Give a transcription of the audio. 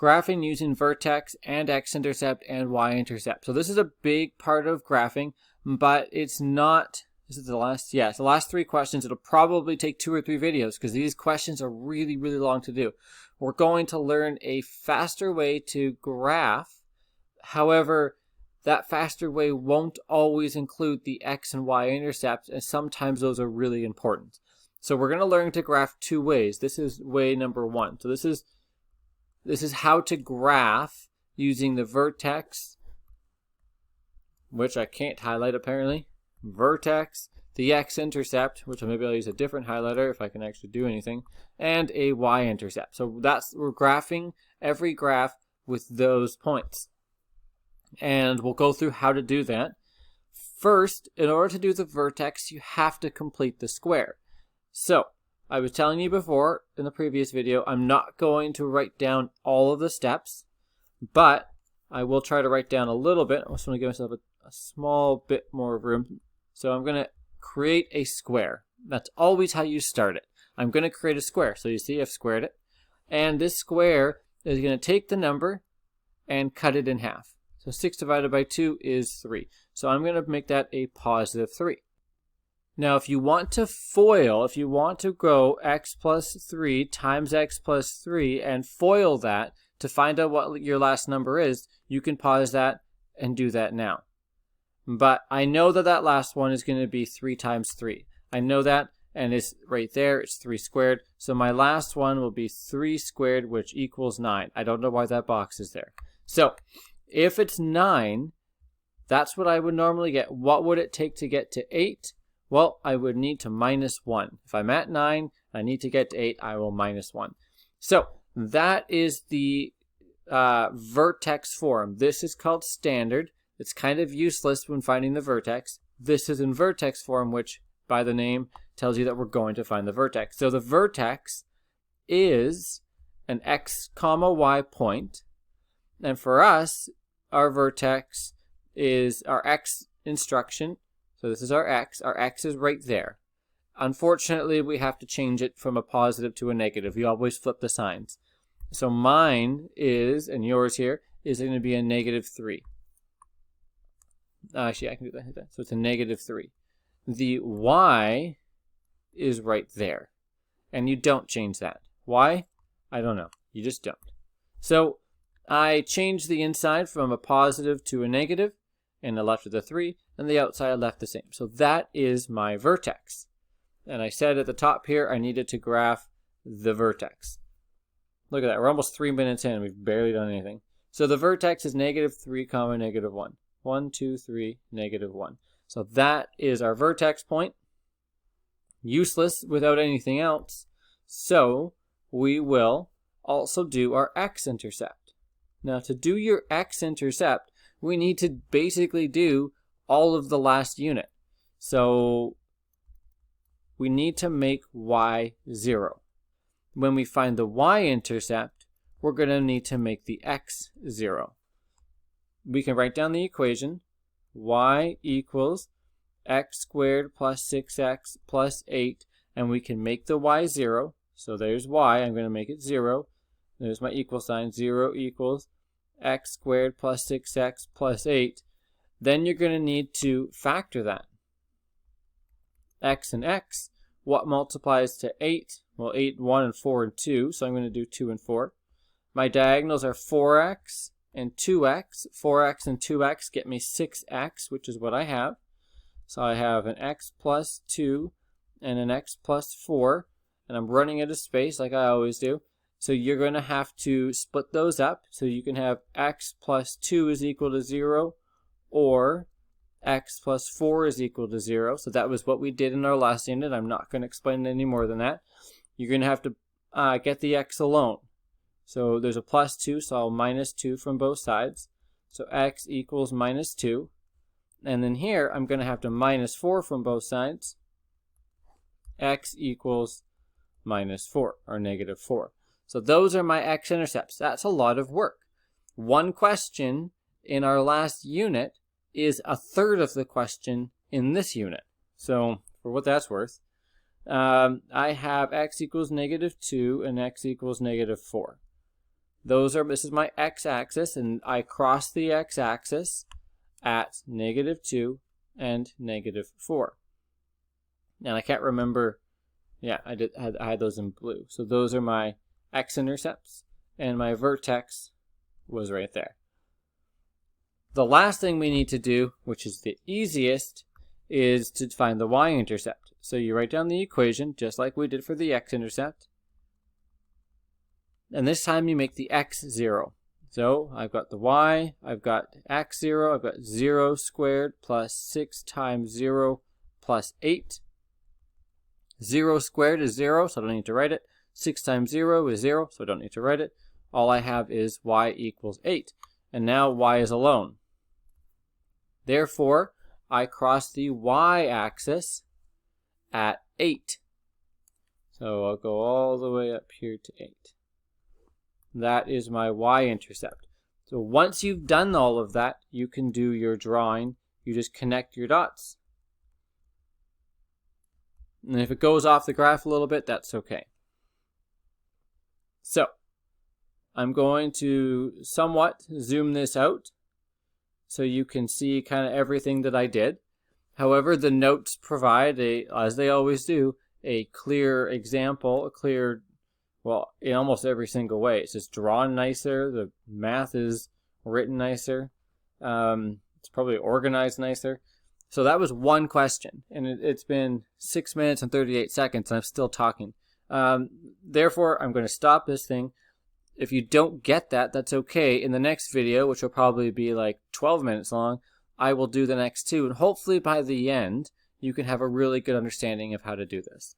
graphing using vertex and x-intercept and y-intercept. So this is a big part of graphing, but it's not, is it the last? Yeah, it's the last 3 questions. It'll probably take 2 or 3 videos because these questions are really, really long to do. We're going to learn a faster way to graph. However, that faster way won't always include the x and y intercepts, and sometimes those are really important. So we're going to learn to graph 2 ways. This is way number 1. So this is how to graph using the vertex, which I can't highlight apparently, vertex, the x-intercept, which maybe I'll use a different highlighter if I can actually do anything, and a y-intercept. So we're graphing every graph with those points. And we'll go through how to do that. First, in order to do the vertex, you have to complete the square. So, I was telling you before in the previous video, I'm not going to write down all of the steps, but I will try to write down a little bit. I just want to give myself a small bit more room. So I'm going to create a square. That's always how you start it. I'm going to create a square. So you see I've squared it. And this square is going to take the number and cut it in half. So 6 divided by 2 is 3. So I'm going to make that a positive 3. Now, if you want to FOIL, if you want to go x plus 3 times x plus 3 and FOIL that to find out what your last number is, you can pause that and do that now. But I know that that last one is going to be 3 times 3. I know that, and it's right there. It's 3 squared. So my last one will be 3 squared, which equals 9. I don't know why that box is there. So if it's 9, that's what I would normally get. What would it take to get to 8? Well, I would need to minus 1. If I'm at 9, I need to get to 8, I will minus 1. So that is the vertex form. This is called standard. It's kind of useless when finding the vertex. This is in vertex form, which by the name tells you that we're going to find the vertex. So the vertex is an x comma y point. And for us, our vertex is our x instruction. So this is our x. Our x is right there. Unfortunately, we have to change it from a positive to a negative. We always flip the signs. So mine is, and yours here, is going to be a negative 3. Actually, I can do that. So it's a negative 3. The y is right there. And you don't change that. Why? I don't know. You just don't. So I changed the inside from a positive to a negative, and I left with a 3, and the outside I left the same. So that is my vertex. And I said at the top here, I needed to graph the vertex. Look at that. We're almost 3 minutes in. We've barely done anything. So the vertex is negative 3 comma negative 1. 1, 2, 3, negative 1. So that is our vertex point. Useless without anything else. So we will also do our x-intercept. Now to do your x-intercept, we need to basically do all of the last unit. So we need to make y 0. When we find the y-intercept, we're going to need to make the x 0. We can write down the equation. Y equals x squared plus 6x plus 8. And we can make the y 0. So there's y. I'm going to make it 0. There's my equal sign. 0 equals x squared plus 6x plus 8. Then you're going to need to factor that. X and x. What multiplies to 8? Well, 8, 1, and 4, and 2. So I'm going to do 2 and 4. My diagonals are 4x and 2x. 4x and 2x get me 6x, which is what I have. So I have an x plus 2 and an x plus 4. And I'm running out of space like I always do. So you're going to have to split those up. So you can have x plus 2 is equal to 0, or x plus 4 is equal to 0. So that was what we did in our last unit. I'm not going to explain it any more than that. You're going to have to get the x alone. So there's a plus 2, so I'll minus 2 from both sides. So x equals minus 2. And then here, I'm going to have to minus 4 from both sides. X equals minus 4, or negative 4. So those are my x-intercepts. That's a lot of work. One question in our last unit is a third of the question in this unit. So for what that's worth, I have x equals negative 2 and x equals negative 4. This is my x-axis, and I cross the x-axis at -2 and -4. And I can't remember, yeah, I had those in blue. So those are my x-intercepts, and my vertex was right there. The last thing we need to do, which is the easiest, is to find the y-intercept. So you write down the equation, just like we did for the x-intercept. And this time you make the x 0. So I've got the y, I've got x 0, I've got 0 squared plus 6 times 0 plus 8. 0 squared is 0, so I don't need to write it. 6 times 0 is 0, so I don't need to write it. All I have is y equals 8. And now y is alone. Therefore, I cross the y-axis at 8. So I'll go all the way up here to 8. That is my y-intercept. So once you've done all of that, you can do your drawing. You just connect your dots. And if it goes off the graph a little bit, that's okay. So I'm going to somewhat zoom this out so you can see kind of everything that I did. However, the notes provide, as they always do, a clear example, well, in almost every single way. It's just drawn nicer. The math is written nicer. It's probably organized nicer. So that was one question, and it's been 6 minutes and 38 seconds, and I'm still talking. Therefore, I'm going to stop this thing. If you don't get that, that's okay. In the next video, which will probably be like 12 minutes long, I will do the next two, and hopefully by the end, you can have a really good understanding of how to do this.